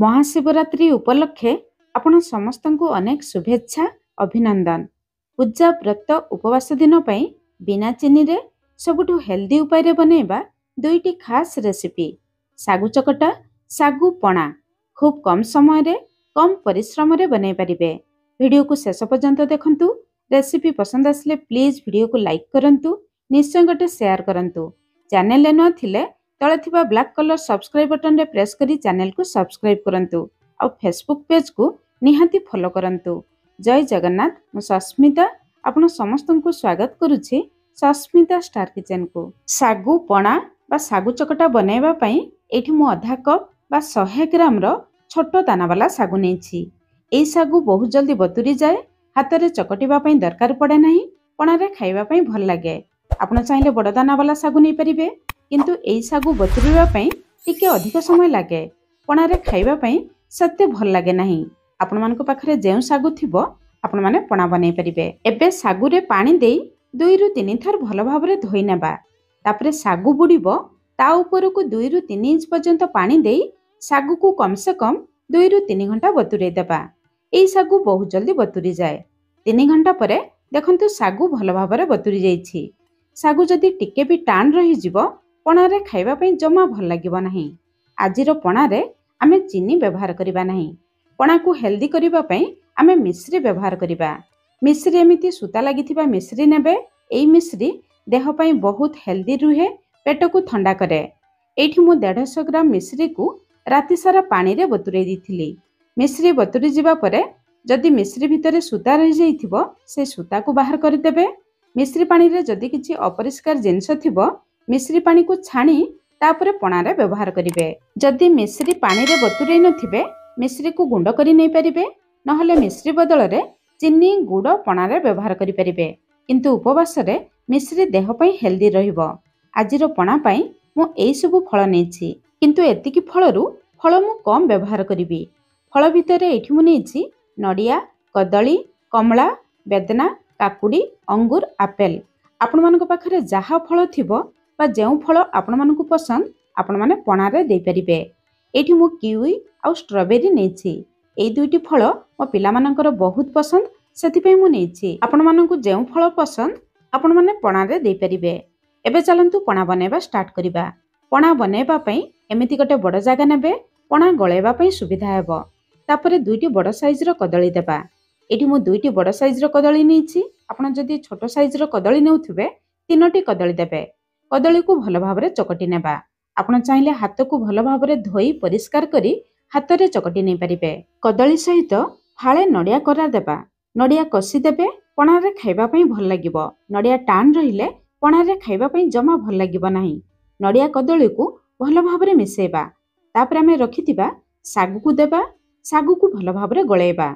महाशिवरात्रि उपलक्षे आपण समस्तंकु अनेक शुभेच्छा अभिनंदन। पूजा व्रत उपवास दिन पई बिना चीनी रे सबुठु हेल्दी उपाय रे बनेबा दुईटी खास रेसिपी सागु चकटा सागु पणा खूब कम समय रे कम परिश्रम रे बनै परिबे। वीडियो को शेष पर्यंत देखंतु। रेसिपी पसंद आसले प्लीज वीडियो को लाइक करंतु, निश्चय गोटे शेयर करंतु। चैनल न थिले तळे थिबा ब्लैक कलर सब्सक्राइब बटन रे प्रेस करी चैनल को सब्सक्राइब करंतु और फेसबुक पेज को निहाती फॉलो करंतु। जय जगन्नाथ। मु सस्मिता आपण समस्तन को स्वागत करूछि सस्मिता स्टार किचन को। सागु पणा बा सागु चकटा बनैबा पई एठी मु आधा कप बा 100 ग्राम रो छोटो दाना वाला सागु नेछि। एई सागु बहुत जल्दी बतुरी जाए, हाथ रे चकटिबा पई दरकार पड़े नाही, पणा रे खाइबा पई भल लागे। आपण चाहिले बड़ दाना वाला सागु नै परिबे, किंतु एई सागु बतुरिबा पई टिके अधिक समय लागे, पणा रे खाइबा पई सत्य भल लागे नाही। आपण मान को पाखरे जेउ सागु थिबो आपण माने पणा बनै परिबे। एबे सागु रे पानी देई 2 रु 3 थर भल भाबरे धोई नेबा। तापरे सागु बुडीबो, ता ऊपर को 2 रु 3 इंच पर्यंत पानी देई सागु को कम से कम 2 रु 3 घंटा बतुरै देबा। एई सागु बहुत जल्दी बतुरी जाए। 3 घंटा परे देखंतु सागु भल भाबरे बतुरी जाईछि। सागु जदि टिके भी टाण रही जिवो पणा रे खाइबा पई जमा भल लागिबो नाही। आजिर पणा रे आमे चीनी व्यवहार करिबा नाही। पणा को हेल्दी करिबा पई आमे मिश्री व्यवहार करिबा। मिश्री एमिति सुता लागिथिबा मिश्री नेबे। एई मिश्री देह पई बहुत हेल्दी रुहे, पेट को ठंडा करे। एठी मु 150 ग्राम मिश्री को राति सारा पानी रे बतुरै दिथिली। मिश्री बतुरी जिबा परे जदि मिश्री भितरे सुता रही जाइथिबो से सुता को बाहर कर देबे। मिश्री पानी रे जदि किछि अपरिष्कार जिंस थिबो मिश्री पानी को छाणी तापरे पणा रे व्यवहार करिवे। जदि मिश्री पानी रे बतुरै नथिबे मिश्री को गुंड करि नै परिबे, नहले मिश्री बदल रे चीनी गुड़ पणा रे व्यवहार करि परिबे। किंतु उपवास रे मिश्री देह पई हेल्दी रहिबो। आजिर पणा पई मु एई सब फल नेछि, किंतु एतिकी फलरु फल मु कम व्यवहार करिबी। फल भितरे एठी मु नेछि नडिया, कदली, कमला, बेदना, काकुडी, अंगूर, आपेल। आपण मान को पाखरे जाहा फल थिबो बा जेउ फल आपण मान को पसंद आपण माने पणा रे देई परिबे। एठी मु किवी आ स्ट्रॉबेरी नेछि। एई दुईटी फल मो पिला मानकर बहुत पसंद, सेति पई मु नेछि। आपण मान को जेउ फल पसंद आपण माने पणा रे देई परिबे। एबे चलंतु पणा बनेबा स्टार्ट करिबा। पणा बनेबा पई एमिति गोटे बड़ जागा नेबे, पणा गळेबा पई सुविधा हेबो। तापरे दुईटी बड़ साइज रो कदली देबा। एठी मु दुईटी बड़ साइज रो कदली नेछि। आपण जदि छोटो साइज रो कदली नेउथिबे 3टी कदली देबे। कदली को भल भाबरे चकटी नेबा। आपण चाहिले हाथ को भल भाबरे धोई परिष्कार करी हाथ रे चकटी नै परिबे। कदली सहित फाळे नडिया करा देबा। नडिया कसी देबे, पणा रे खाइबा पई भल लागिबो। नडिया टाण रहिले पणा रे खाइबा पई जमा भल लागिबो नाही। नडिया कदली को भल भाबरे मिसेबा। तापरे हमें रखिथिबा सागु को देबा। सागु को भल भाबरे गळेबा।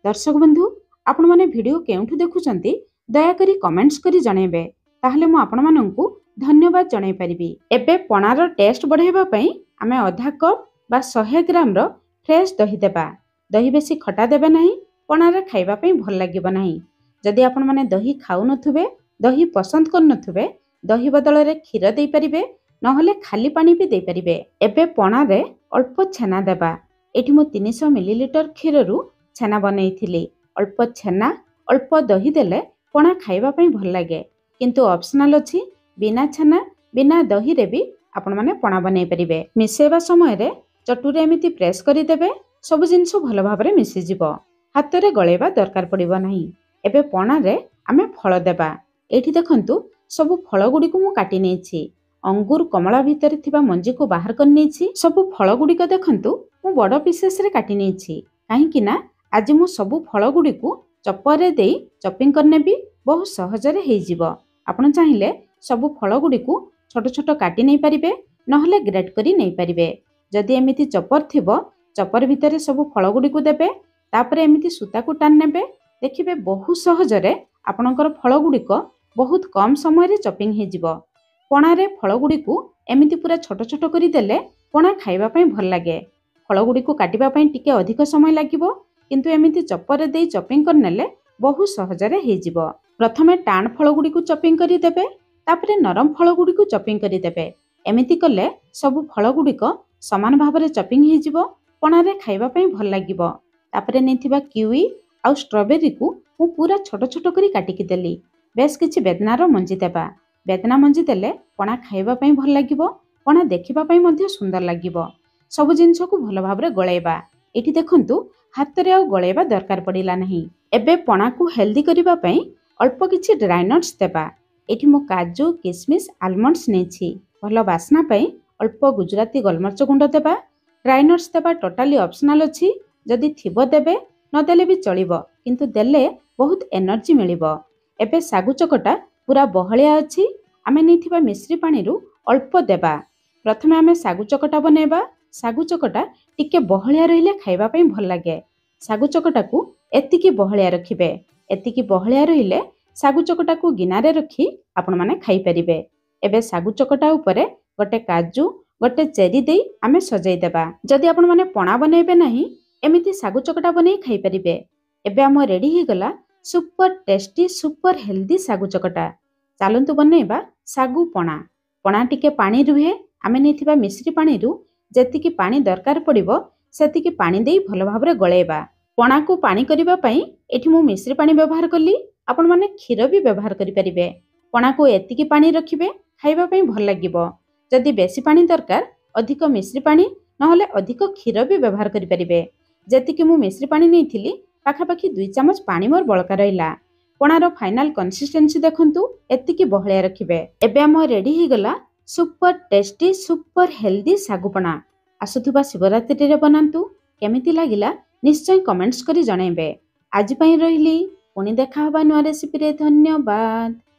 दर्शक बंधु आपण माने वीडियो केउठु देखुचंती दया करी कमेंट्स करी जणेबे, ताहले मु आपण माननकु धन्यवाद जणाई परिबी। एबे पणार टेस्ट बढ़ाइबा पई आमे आधा कप बा 100 ग्राम रो फ्रेश दही देबा। दही बेसी खटा देबे नाही, पणार खाइबा पई भल लागिबो नाही। जदि आपण माने दही खाउ नथुबे, दही पसंद कर नथुबे, दही बदल रे खीर देई परिबे, नहले खाली पानी भी देई परिबे। एबे पणा रे अल्प छेना देबा। एठी मु 300 मिलीलीटर खीर रु छेना बनैथिली। अल्प छेना अल्प दही देले पणा खाइबा पई भल लागे, किंतु ऑप्शनल अछि। बिना छेना बिना दही रे भी आपण माने पणा बनै परिबे। मिसेबा समय रे चटुरे एमिति प्रेस करि देबे, सब जिंस भल भाबरे मिसि जिवो। हाथ रे गळेबा दरकार पड़िबो नाही। एबे पणा रे आमे फल देबा। एठी देखंतु सब फल गुडी को मु काटी नेछि। अंगूर कमला भितरे थिबा मंजी को बाहर कर नेछि। सब फल गुडी को देखंतु मु बड़ पीसेस रे काटी नेछि, काहे कि ना आज मु सब फल गुडी को चॉपर रे देई चॉपिंग करनेबी बहुत सहज रे हेइ जिवो। आपण चाहिले सब फल गुडी को छोट छोट काटी नै परिबे, नहले ग्रेट करी नै परिबे। जदि एमिति चॉपर थिबो चॉपर भितरे सब फल गुडी को देबे। तापरे एमिति सुता को टान नेबे। देखिबे बहुत सहज रे आपणकर फल गुडी को बहुत कम समय रे चॉपिंग हे जिवो। पणा रे फल गुडी को एमिति पूरा छोट छोट करी देले पणा खाइबा पई भल लागे। फल गुडी को काटिबा पई टिके अधिक समय लागिबो, किंतु एमिति चॉपर रे देई चॉपिंग करनेले बहुत सहज रे हे जिवो। प्रथमे टाण फल गुडी को चॉपिंग करी देबे, तापरे नरम फल गुडी को चॉपिंग करी देबे। एमिति कले सब फल गुडी को समान भाबरे चॉपिंग हे जिवो, ପଣାରେ ଖାଇବା ପାଇଁ ଭଲ ଲାଗିବ। ତାପରେ ନେଇଥିବା କିୱି ଆଉ ଷ୍ଟ୍ରବେରୀକୁ ମୁଁ ପୁରା ଛୋଟ ଛୋଟ କରି କାଟିକି ଦେଲି। ବେଶ କିଛି ବେଦନାର ମଞ୍ଜି ଦେବା। ବେଦନା ମଞ୍ଜି ଦେଲେ ପଣା ଖାଇବା ପାଇଁ ଭଲ ଲାଗିବ, ପଣା ଦେଖିବା ପାଇଁ ମଧ୍ୟ ସୁନ୍ଦର ଲାଗିବ। ସବୁ ଜିନିଷକୁ ଭଲ ଭାବରେ ଗୋଳେଇବା। ଏଠି ଦେଖନ୍ତୁ ହାତରେ ଆଉ ଗୋଳେଇବା ଦରକାର ପଡ଼ିଲା ନାହିଁ। ଏବେ ପଣାକୁ ହେଲ୍ଦି କରିବା ପାଇଁ ଅଳ୍ପ କିଛି ଡ୍ରାଏ ନଟ୍ସ ଦେବା। ଏଠି ମୁଁ କାଜୁ, କିସମିସ୍, ଆଲମଣ୍ଡସ୍ ନେଇଛି। ଭଲ ବାସ୍ନା ପାଇଁ ଅଳ୍ପ ଗୁଜୁରାତି ଗୋଲମରିଚ ଗୁଣ୍ଡ ଦେବା। ଡ୍ରାଏ ନଟ୍ସ ଦେବା ଟୋଟାଲି ଅପସନାଲ ଅଛି। ଯଦି ଥିବ ଦେବେ, ନଦେଲେ ବି ଚଳିବ, କିନ୍ତୁ ଦେଲେ ବହୁତ ଏନର୍ଜି ମିଳିବ। ଏବେ ଶାଗୁ ଚକଟା ପୁରା ବହଳିଆ ଅଛି। ଆମେ ନେଇଥିବା ମିଶ୍ରି ପାଣିରୁ ଅଳ୍ପ ଦେବା। ପ୍ରଥମେ ଆମେ ଶାଗୁ ଚକଟା ବନେଇବା। ଶାଗୁ ଚକଟା ଟିକେ ବହଳିଆ ରହିଲେ ଖାଇବା ପାଇଁ ଭଲ ଲାଗେ। ଶାଗୁ ଚକଟାକୁ ଏତିକି ବହଳିଆ ରଖିବେ। ଏତିକି ବହଳିଆ ରହିଲେ ଶାଗୁ ଚକଟାକୁ ଗିନାରେ ରଖି ଆପଣମାନେ ଖାଇପାରିବେ। ଏବେ ଶାଗୁ ଚକଟା ଉପରେ ଗୋଟେ କାଜୁ, ଗୋଟେ ଚେରି ଦେଇ ଆମେ ସଜାଇ ଦେବା। ଯଦି ଆପଣମାନେ ପଣା ବନେଇବେ ନାହିଁ, ଏମିତି ଶାଗୁ ଚକଟା ବନେଇ ଖାଇପାରିବେ। ଏବେ ଆମ ରେଡି ହେଇଗଲା ସୁପର ଟେଷ୍ଟି, ସୁପର ହେଲ୍ଦି ଶାଗୁ ଚକଟା। ଚାଲନ୍ତୁ ବନେଇବା ଶାଗୁ ପଣା। ପଣା ଟିକେ ପାଣି ରୁହେ। ଆମେ ନେଇଥିବା ମିଶ୍ରି ପାଣିରୁ ଯେତିକି ପାଣି ଦରକାର ପଡ଼ିବ ସେତିକି ପାଣି ଦେଇ ଭଲ ଭାବରେ ଗୋଳେଇବା। ପଣାକୁ ପାଣି କରିବା ପାଇଁ ଏଠି ମୁଁ ମିଶ୍ରି ପାଣି ବ୍ୟବହାର କଲି। ଆପଣମାନେ କ୍ଷୀର ବି ବ୍ୟବହାର କରିପାରିବେ। ପଣାକୁ ଏତିକି ପାଣି ରଖିବେ, ଖାଇବା ପାଇଁ ଭଲ ଲାଗିବ। ଯଦି ବେଶୀ ପାଣି ଦରକାର, ଅଧିକ ମିଶ୍ରି ପାଣି ନହେଲେ ଅଧିକ କ୍ଷୀର ବି ବ୍ୟବହାର କରିପାରିବେ। ଯେତିକି ମୁଁ ମିଶ୍ରି ପାଣି ନେଇଥିଲି, ପାଖାପାଖି 2 ଚାମଚ ପାଣି ମୋର ବଳକା ରହିଲା। ପଣାର ଫାଇନାଲ କନସିଷ୍ଟେନ୍ସି ଦେଖନ୍ତୁ, ଏତିକି ବହଳିଆ ରଖିବେ। ଏବେ ଆମ ରେଡି ହେଇଗଲା ସୁପର ଟେଷ୍ଟି, ସୁପର ହେଲ୍ଦି ଶାଗୁ ପଣା। ଆସୁଥିବା ଶିବରାତ୍ରିରେ ବନାନ୍ତୁ। କେମିତି ଲାଗିଲା ନିଶ୍ଚୟ କମେଣ୍ଟସ୍ କରି ଜଣାଇବେ। ଆଜି ପାଇଁ ରହିଲି, ପୁଣି ଦେଖା ହେବା ନୂଆ ରେସିପିରେ। ଧନ୍ୟବାଦ।